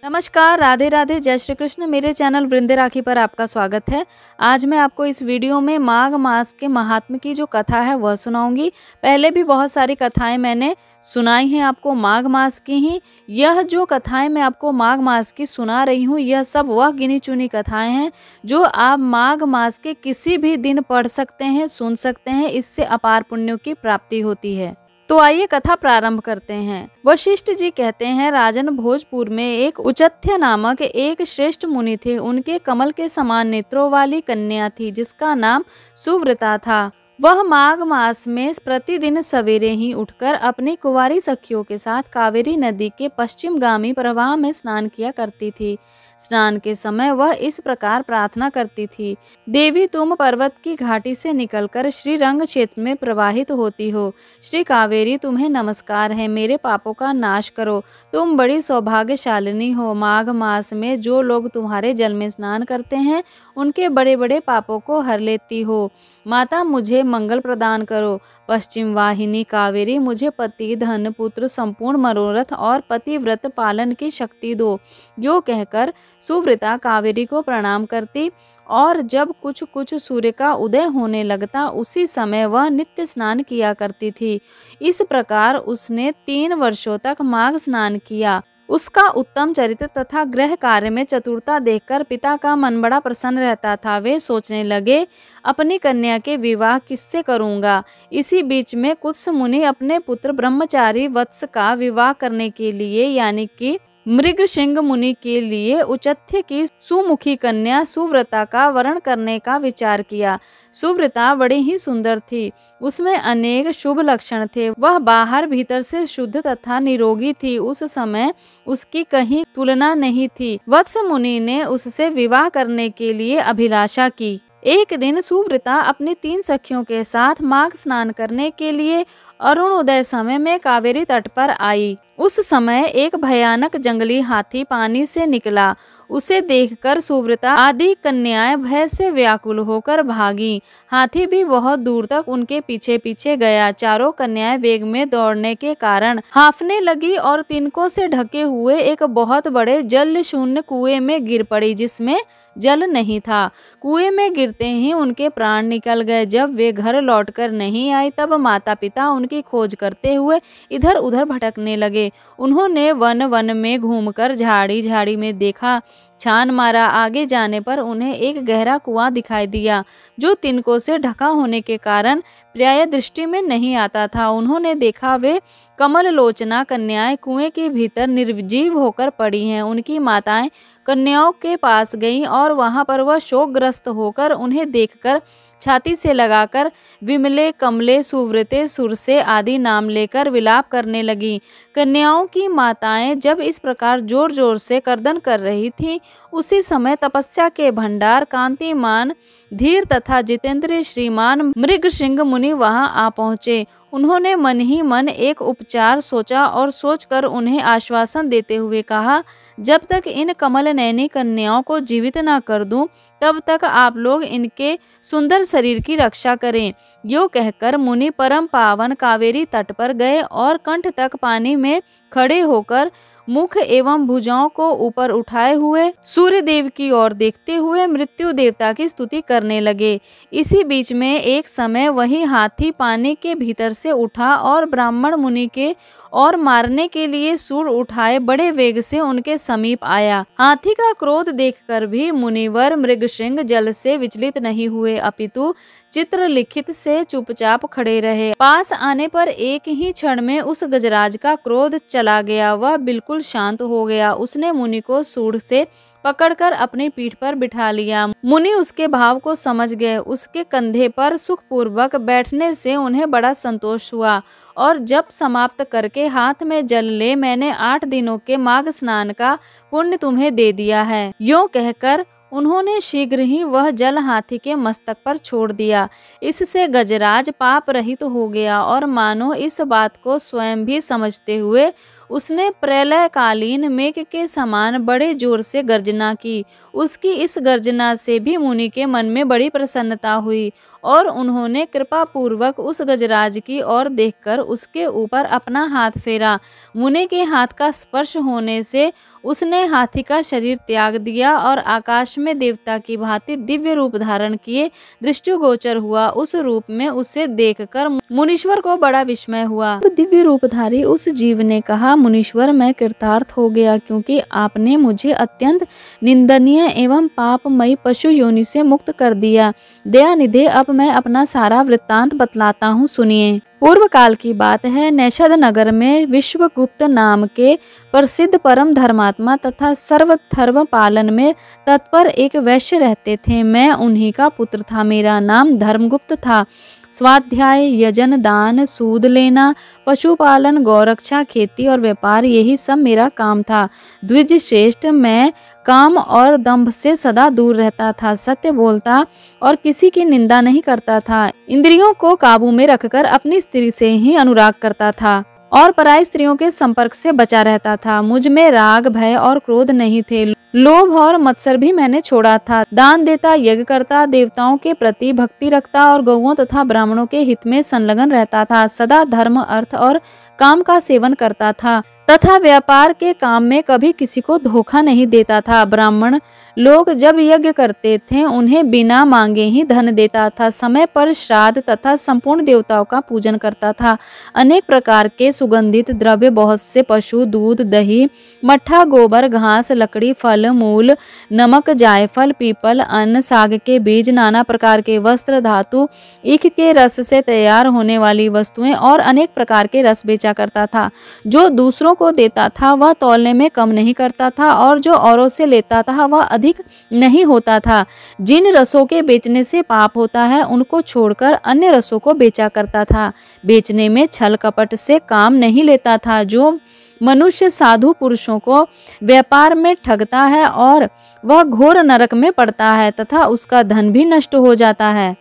नमस्कार, राधे राधे, जय श्री कृष्ण। मेरे चैनल वृंदे राखी पर आपका स्वागत है। आज मैं आपको इस वीडियो में माघ मास के महात्म्य की जो कथा है वह सुनाऊंगी। पहले भी बहुत सारी कथाएं मैंने सुनाई हैं आपको माघ मास की ही। यह जो कथाएं मैं आपको माघ मास की सुना रही हूँ, यह सब वह गिनी चुनी कथाएं हैं जो आप माघ मास के किसी भी दिन पढ़ सकते हैं, सुन सकते हैं। इससे अपार पुण्यों की प्राप्ति होती है। तो आइए कथा प्रारंभ करते हैं। वशिष्ठ जी कहते हैं, राजन भोजपुर में एक उचथ्य नामक एक श्रेष्ठ मुनि थे। उनके कमल के समान नेत्रों वाली कन्या थी जिसका नाम सुव्रता था। वह माघ मास में प्रतिदिन सवेरे ही उठकर अपनी कुंवारी सखियों के साथ कावेरी नदी के पश्चिमगामी प्रवाह में स्नान किया करती थी। स्नान के समय वह इस प्रकार प्रार्थना करती थी, देवी तुम पर्वत की घाटी से निकलकर श्री रंग क्षेत्र में प्रवाहित होती हो। श्री कावेरी तुम्हें नमस्कार है, मेरे पापों का नाश करो। तुम बड़ी सौभाग्यशालिनी हो। माघ मास में जो लोग तुम्हारे जल में स्नान करते हैं उनके बड़े बड़े पापों को हर लेती हो। माता मुझे मंगल प्रदान करो। पश्चिम वाहिनी कावेरी मुझे पति, धन, पुत्र, संपूर्ण मनोरथ और पतिव्रत पालन की शक्ति दो। यो कहकर सुव्रता कावेरी को प्रणाम करती और जब कुछ कुछ सूर्य का उदय होने लगता उसी समय वह नित्य स्नान किया करती थी। इस प्रकार उसने 3 वर्षों तक माघ स्नान किया। उसका उत्तम चरित्र तथा गृह कार्य में चतुरता देखकर पिता का मन बड़ा प्रसन्न रहता था। वे सोचने लगे, अपनी कन्या के विवाह किससे करूंगा। इसी बीच में कुत्स मुनि अपने पुत्र ब्रह्मचारी वत्स का विवाह करने के लिए यानी कि मृगशिंग मुनि के लिए उचथ्य की सुमुखी कन्या सुव्रता का वरण करने का विचार किया। सुव्रता बड़ी ही सुंदर थी, उसमें अनेक शुभ लक्षण थे। वह बाहर भीतर से शुद्ध तथा निरोगी थी। उस समय उसकी कहीं तुलना नहीं थी। वत्स मुनि ने उससे विवाह करने के लिए अभिलाषा की। एक दिन सुव्रता अपनी 3 सखियों के साथ माघ स्नान करने के लिए अरुणोदय समय में कावेरी तट पर आई। उस समय एक भयानक जंगली हाथी पानी से निकला। उसे देखकर सुव्रता आदि कन्याएं भय से व्याकुल होकर भागी। हाथी भी बहुत दूर तक उनके पीछे पीछे गया। चारों कन्याएं वेग में दौड़ने के कारण हांफने लगी और तिनकों से ढके हुए एक बहुत बड़े जल शून्य कुएं में गिर पड़ी जिसमें जल नहीं था। कुएं में गिरते ही उनके प्राण निकल गए। जब वे घर लौटकर नहीं आई तब माता पिता उनकी खोज करते हुए इधर उधर भटकने लगे। उन्होंने वन वन में घूमकर झाड़ी झाड़ी में देखा, छान मारा। आगे जाने पर उन्हें एक गहरा कुआं दिखाई दिया जो तिनकों से ढका होने के कारण प्राय दृष्टि में नहीं आता था। उन्होंने देखा वे कमल लोचना कन्याएं कुएं के भीतर निर्जीव होकर पड़ी हैं। उनकी माताएं कन्याओं के पास गईं और वहां पर वह शोकग्रस्त होकर उन्हें देखकर छाती से लगाकर विमले, कमले, सुव्रते, सुरसे आदि नाम लेकर विलाप करने लगी। कन्याओं की माताएं जब इस प्रकार जोर जोर से कर्दन कर रही थीं, उसी समय तपस्या के भंडार कांतिमान धीर तथा जितेंद्रिय श्रीमान मृगशिंग मुनि वहां आ पहुंचे। उन्होंने मन ही मन एक उपचार सोचा और सोचकर उन्हें आश्वासन देते हुए कहा, जब तक इन कमल नयनी कन्याओं को जीवित न कर दूं तब तक आप लोग इनके सुंदर शरीर की रक्षा करें। यो कहकर मुनि परम पावन कावेरी तट पर गए और कंठ तक पानी में खड़े होकर मुख एवं भुजाओं को ऊपर उठाए हुए सूर्य देव की ओर देखते हुए मृत्यु देवता की स्तुति करने लगे। इसी बीच में एक समय वही हाथी पानी के भीतर से उठा और ब्राह्मण मुनि के और मारने के लिए सूर उठाए बड़े वेग से उनके समीप आया। हाथी का क्रोध देखकर भी मुनिवर मृगशिंग जल से विचलित नहीं हुए, अपितु चित्रलिखित से चुपचाप खड़े रहे। पास आने पर एक ही क्षण में उस गजराज का क्रोध चला गया। वह बिल्कुल शांत हो गया। उसने मुनि को सूंड से पकड़कर अपनी पीठ पर बिठा लिया। मुनि उसके भाव को समझ गए। उसके कंधे पर सुखपूर्वक बैठने से उन्हें बड़ा संतोष हुआ और जब समाप्त करके हाथ में जल ले, मैंने 8 दिनों के माघ स्नान का पुण्य तुम्हें दे दिया है। यो कहकर उन्होंने शीघ्र ही वह जल हाथी के मस्तक पर छोड़ दिया। इससे गजराज पाप रहित हो गया और मानो इस बात को स्वयं भी समझते हुए उसने प्रलयकालीन मेघ के समान बड़े जोर से गर्जना की। उसकी इस गर्जना से भी मुनि के मन में बड़ी प्रसन्नता हुई और उन्होंने कृपा पूर्वक उस गजराज की ओर देखकर उसके ऊपर अपना हाथ फेरा। मुनि के हाथ का स्पर्श होने से उसने हाथी का शरीर त्याग दिया और आकाश में देवता की भांति दिव्य रूप धारण किए दृष्टिगोचर हुआ। उस रूप में उसे देखकर मुनीश्वर को बड़ा विस्मय हुआ। दिव्य रूपधारी उस जीव ने कहा, मुनीश्वर, मैं कृतार्थ हो गया, क्योंकि आपने मुझे अत्यंत निंदनीय एवं पापमयी पशु योनि से मुक्त कर दिया। दयानिधे, अब मैं अपना सारा वृत्तांत बतलाता हूँ, सुनिए। पूर्व काल की बात है। नैषद नगर में विश्वगुप्त नाम के प्रसिद्ध परम धर्मात्मा तथा सर्वधर्म पालन में तत्पर एक वैश्य रहते थे। मैं उन्हीं का पुत्र था। मेरा नाम धर्मगुप्त था। स्वाध्याय, यजन, दान, सूद लेना, पशुपालन, गौरक्षा, खेती और व्यापार, यही सब मेरा काम था। द्विज श्रेष्ठ, मैं काम और दंभ से सदा दूर रहता था। सत्य बोलता और किसी की निंदा नहीं करता था। इंद्रियों को काबू में रखकर अपनी स्त्री से ही अनुराग करता था और पराई स्त्रियों के संपर्क से बचा रहता था। मुझ में राग, भय और क्रोध नहीं थे। लोभ और मत्सर भी मैंने छोड़ा था। दान देता, यज्ञ करता, देवताओं के प्रति भक्ति रखता और गौओं तथा ब्राह्मणों के हित में संलग्न रहता था। सदा धर्म, अर्थ और काम का सेवन करता था तथा व्यापार के काम में कभी किसी को धोखा नहीं देता था। ब्राह्मण लोग जब यज्ञ करते थे उन्हें बिना मांगे ही धन देता था। समय पर श्राद्ध तथा संपूर्ण देवताओं का पूजन करता था। अनेक प्रकार के सुगंधित द्रव्य, बहुत से पशु, दूध, दही, मट्ठा, गोबर, घास, लकड़ी, फल मूल, नमक, जायफल, पीपल, अन्न, साग के बीज, नाना प्रकार के वस्त्र, धातु, ईख के रस से तैयार होने वाली वस्तुएं और अनेक प्रकार के रस बेचा करता था। जो दूसरों को देता था वह तौलने में कम नहीं करता था और जो औरों से लेता था वह अधिक नहीं होता था। जिन रसों के बेचने से पाप होता है उनको छोड़कर अन्य रसों को बेचा करता था। बेचने में छल कपट से काम नहीं लेता था। जो मनुष्य साधु पुरुषों को व्यापार में ठगता है और वह घोर नरक में पड़ता है तथा उसका धन भी नष्ट हो जाता है।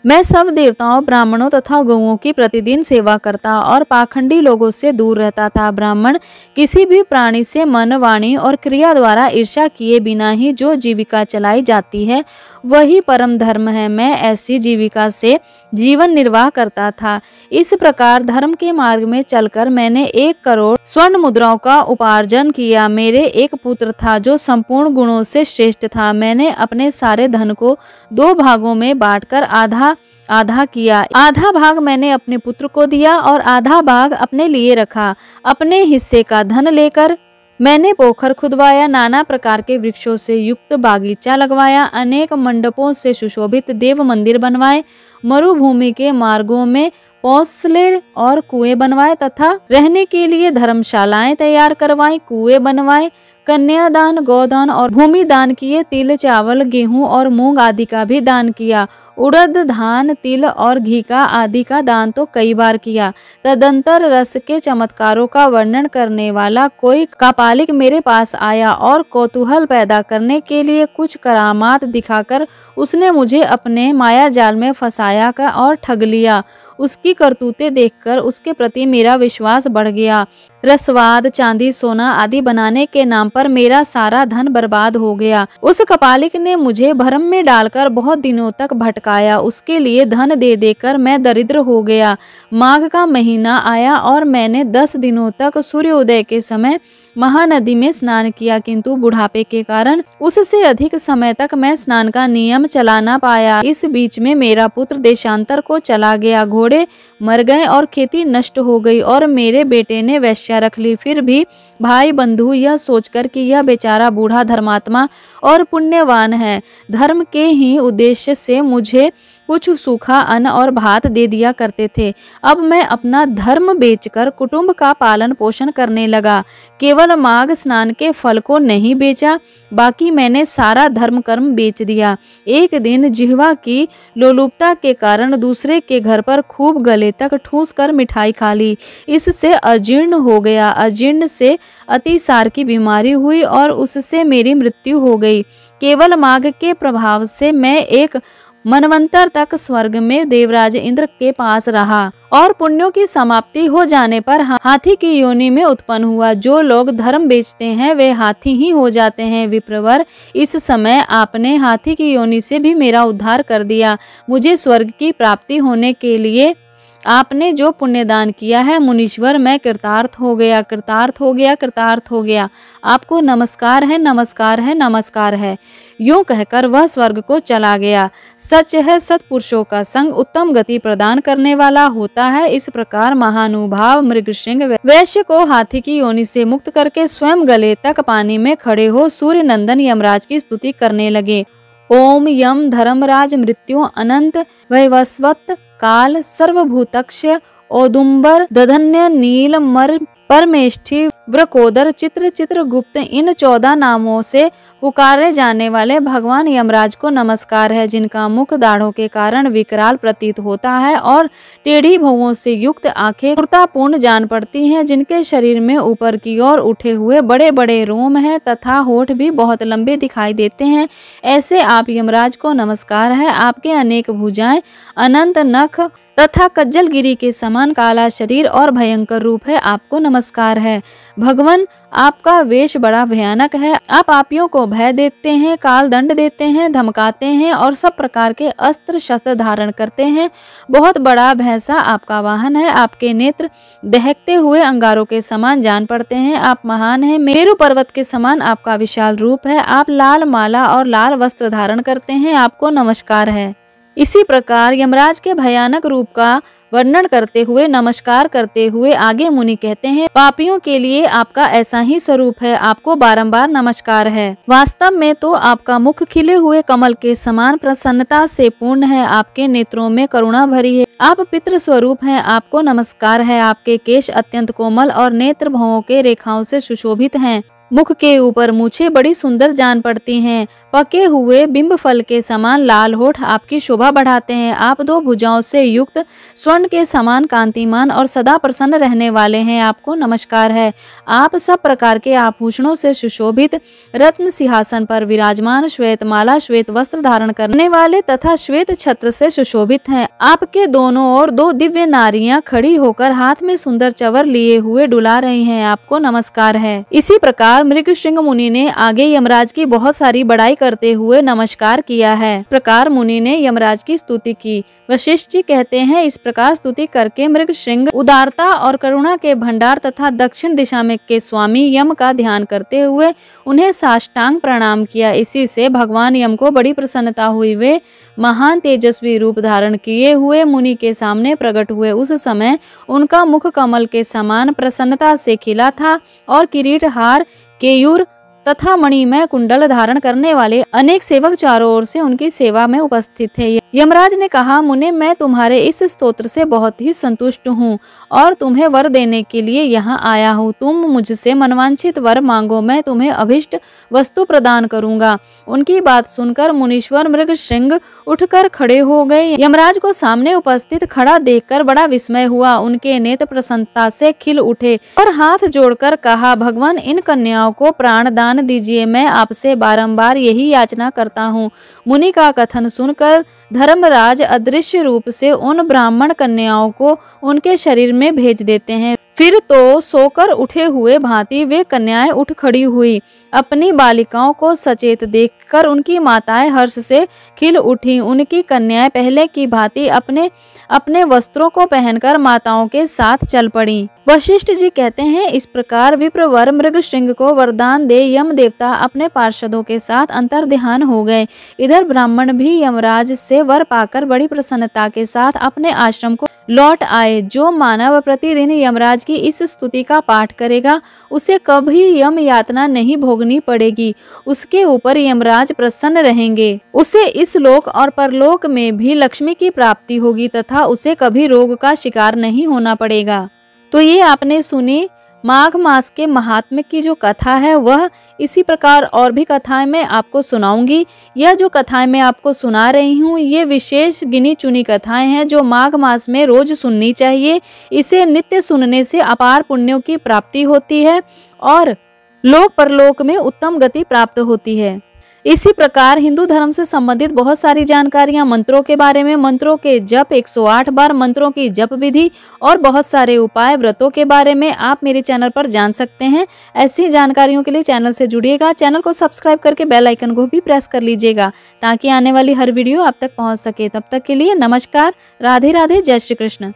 मैं सब देवताओं, ब्राह्मणों तथा गौओं की प्रतिदिन सेवा करता और पाखंडी लोगों से दूर रहता था। ब्राह्मण किसी भी प्राणी से मन, वाणी और क्रिया द्वारा ईर्ष्या किए बिना ही जो जीविका चलाई जाती है वही परम धर्म है। मैं ऐसी जीविका से जीवन निर्वाह करता था। इस प्रकार धर्म के मार्ग में चलकर मैंने 1 करोड़ स्वर्ण मुद्राओं का उपार्जन किया। मेरे एक पुत्र था जो संपूर्ण गुणों से श्रेष्ठ था। मैंने अपने सारे धन को 2 भागों में बांटकर आधा आधा किया। आधा भाग मैंने अपने पुत्र को दिया और आधा भाग अपने लिए रखा। अपने हिस्से का धन लेकर मैंने पोखर खुदवाया, नाना प्रकार के वृक्षों से युक्त बागीचा लगवाया, अनेक मंडपों से सुशोभित देव मंदिर बनवाए, मरुभूमि के मार्गों में पौसले और कुएं बनवाए तथा रहने के लिए धर्मशालाएं तैयार करवाई, कुएं बनवाए, कन्यादान, गोदान और भूमि दान किए, तिल, चावल, गेहूं और मूंग आदि का भी दान किया। उड़द, धान, तिल और घी का आदि का दान तो कई बार किया। तदंतर रस के चमत्कारों का वर्णन करने वाला कोई कापालिक मेरे पास आया और कौतूहल पैदा करने के लिए कुछ करामात दिखाकर उसने मुझे अपने माया जाल में फंसाया और ठग लिया। उसकी करतूतें देखकर उसके प्रति मेरा विश्वास बढ़ गया। रसवाद, चांदी, सोना आदि बनाने के नाम पर मेरा सारा धन बर्बाद हो गया। उस कपालिक ने मुझे भ्रम में डालकर बहुत दिनों तक भटकाया। उसके लिए धन दे देकर मैं दरिद्र हो गया। माघ का महीना आया और मैंने 10 दिनों तक सूर्योदय के समय महानदी में स्नान किया, किंतु बुढ़ापे के कारण उससे अधिक समय तक मैं स्नान का नियम चला ना पाया। इस बीच में मेरा पुत्र देशांतर को चला गया, घोड़े मर गए और खेती नष्ट हो गई और मेरे बेटे ने वेश्या रख ली। फिर भी भाई बंधु यह सोचकर कि यह बेचारा बूढ़ा धर्मात्मा और पुण्यवान है, धर्म के ही उद्देश्य से मुझे कुछ सूखा अन्न और भात दे दिया करते थे। अब मैं अपना धर्म बेचकर कुटुंब का पालन पोषण करने लगा। केवल माघ स्नान के फल को नहीं बेचा, बाकी मैंने सारा धर्म कर्म बेच दिया। एक दिन जिह्वा की लोलुपता के कारण दूसरे के घर पर खूब गले तक ठूस कर मिठाई खा ली। इससे अजीर्ण हो गया। अजीर्ण से अतिसार की बीमारी हुई और उससे मेरी मृत्यु हो गई। केवल माघ के प्रभाव से मैं एक मनवंतर तक स्वर्ग में देवराज इंद्र के पास रहा और पुण्यों की समाप्ति हो जाने पर हाथी की योनि में उत्पन्न हुआ। जो लोग धर्म बेचते हैं वे हाथी ही हो जाते हैं। विप्रवर, इस समय आपने हाथी की योनि से भी मेरा उद्धार कर दिया। मुझे स्वर्ग की प्राप्ति होने के लिए आपने जो पुण्यदान किया है मुनीश्वर, मैं कृतार्थ हो गया, कृतार्थ हो गया, कृतार्थ हो गया। आपको नमस्कार है, नमस्कार है, नमस्कार है। यूं कहकर वह स्वर्ग को चला गया। सच है, सत्पुरुषों का संग उत्तम गति प्रदान करने वाला होता है। इस प्रकार महानुभाव मृगशृंग वैश्य को हाथी की योनि से मुक्त करके स्वयं गले तक पानी में खड़े हो सूर्य नंदन यमराज की स्तुति करने लगे। ओम यम धर्मराज मृत्यु अनंत वैवस्वत काल सर्वभूतक्ष औदुंबर दधन्य नील मर परमेष्ठी व्रकोदर चित्र चित्रगुप्त, इन 14 नामों से पुकारे जाने वाले भगवान यमराज को नमस्कार है, जिनका मुख दाढ़ों के कारण विकराल प्रतीत होता है और टेढ़ी भौंहों से युक्त आंखें क्रूरतापूर्ण जान पड़ती हैं, जिनके शरीर में ऊपर की ओर उठे हुए बड़े बड़े रोम हैं तथा होठ भी बहुत लंबे दिखाई देते हैं। ऐसे आप यमराज को नमस्कार है। आपके अनेक भुजाएं, अनंत नख तथा कज्जलगिरी के समान काला शरीर और भयंकर रूप है। आपको नमस्कार है। भगवान, आपका वेश बड़ा भयानक है। आप पापियों को भय देते हैं, काल दंड देते हैं, धमकाते हैं और सब प्रकार के अस्त्र शस्त्र धारण करते हैं। बहुत बड़ा भैंसा आपका वाहन है। आपके नेत्र दहकते हुए अंगारों के समान जान पड़ते हैं। आप महान हैं। मेरु पर्वत के समान आपका विशाल रूप है। आप लाल माला और लाल वस्त्र धारण करते हैं। आपको नमस्कार है। इसी प्रकार यमराज के भयानक रूप का वर्णन करते हुए नमस्कार करते हुए आगे मुनि कहते हैं, पापियों के लिए आपका ऐसा ही स्वरूप है। आपको बारंबार नमस्कार है। वास्तव में तो आपका मुख खिले हुए कमल के समान प्रसन्नता से पूर्ण है। आपके नेत्रों में करुणा भरी है। आप पितृ स्वरूप हैं। आपको नमस्कार है। आपके केश अत्यंत कोमल और नेत्र भौं के रेखाओं से सुशोभित हैं। मुख के ऊपर मूछें बड़ी सुंदर जान पड़ती हैं। पके हुए बिंब फल के समान लाल होठ आपकी शोभा बढ़ाते हैं। आप 2 भुजाओं से युक्त स्वर्ण के समान कांतिमान और सदा प्रसन्न रहने वाले हैं। आपको नमस्कार है। आप सब प्रकार के आभूषणों से सुशोभित, रत्न सिंहासन पर विराजमान, श्वेत माला श्वेत वस्त्र धारण करने वाले तथा श्वेत छत्र से सुशोभित हैं। आपके दोनों ओर 2 दिव्य नारियां खड़ी होकर हाथ में सुंदर चवर लिए हुए डुला रही हैं। आपको नमस्कार है। इसी प्रकार मृगशृंग मुनि ने आगे यमराज की बहुत सारी बड़ाई करते हुए नमस्कार किया है। प्रकार मुनि ने यमराज की स्तुति की। वशिष्ठ जी कहते हैं, इस प्रकार स्तुति करके मृगशृंग उदारता और करुणा के भंडार तथा दक्षिण दिशा में के स्वामी यम का ध्यान करते हुए उन्हें साष्टांग प्रणाम किया। इसी से भगवान यम को बड़ी प्रसन्नता हुई। वे महान तेजस्वी रूप धारण किए हुए मुनि के सामने प्रकट हुए। उस समय उनका मुख कमल के समान प्रसन्नता से खिला था और किरीट, हार, केयूर तथा मणिमय कुंडल धारण करने वाले अनेक सेवक चारों ओर से उनकी सेवा में उपस्थित थे। यमराज ने कहा, मुने, मैं तुम्हारे इस स्तोत्र से बहुत ही संतुष्ट हूँ और तुम्हें वर देने के लिए यहाँ आया हूँ। तुम मुझसे मनवांछित वर मांगो, मैं तुम्हें अभिष्ट वस्तु प्रदान करूंगा। उनकी बात सुनकर मुनीश्वर मृगशृंग उठकर खड़े हो गए। यमराज को सामने उपस्थित खड़ा देखकर बड़ा विस्मय हुआ। उनके नेत्र प्रसन्नता से खिल उठे और हाथ जोड़कर कहा, भगवान, इन कन्याओं को प्राण दान दीजिए। मैं आपसे बारंबार यही याचना करता हूँ। मुनि का कथन सुनकर धर्मराज अदृश्य रूप से उन ब्राह्मण कन्याओं को उनके शरीर में भेज देते हैं। फिर तो सोकर उठे हुए भांति वे कन्याएं उठ खड़ी हुई। अपनी बालिकाओं को सचेत देखकर उनकी माताएं हर्ष से खिल उठी। उनकी कन्याएं पहले की भांति अपने अपने वस्त्रों को पहनकर माताओं के साथ चल पड़ी। वशिष्ठ जी कहते हैं, इस प्रकार विप्रवर मृगशृंग को वरदान दे यम देवता अपने पार्षदों के साथ अंतर्ध्यान हो गए। इधर ब्राह्मण भी यमराज से वर पाकर बड़ी प्रसन्नता के साथ अपने आश्रम को लौट आए। जो मानव प्रतिदिन यमराज की इस स्तुति का पाठ करेगा उसे कभी यम यातना नहीं भोगनी पड़ेगी। उसके ऊपर यमराज प्रसन्न रहेंगे। उसे इस लोक और परलोक में भी लक्ष्मी की प्राप्ति होगी तथा उसे कभी रोग का शिकार नहीं होना पड़ेगा। तो ये आपने सुनी माघ मास के महात्म्य की जो कथा है वह। इसी प्रकार और भी कथाएं मैं आपको सुनाऊंगी। यह जो कथाएं मैं आपको सुना रही हूँ ये विशेष गिनी चुनी कथाएं हैं जो माघ मास में रोज सुननी चाहिए। इसे नित्य सुनने से अपार पुण्यों की प्राप्ति होती है और लोक परलोक में उत्तम गति प्राप्त होती है। इसी प्रकार हिंदू धर्म से संबंधित बहुत सारी जानकारियां, मंत्रों के बारे में, मंत्रों के जप 108 बार, मंत्रों की जप विधि और बहुत सारे उपाय, व्रतों के बारे में आप मेरे चैनल पर जान सकते हैं। ऐसी जानकारियों के लिए चैनल से जुड़िएगा, चैनल को सब्सक्राइब करके बेल आइकन को भी प्रेस कर लीजिएगा ताकि आने वाली हर वीडियो आप तक पहुंच सके। तब तक के लिए नमस्कार, राधे राधे, जय श्री कृष्ण।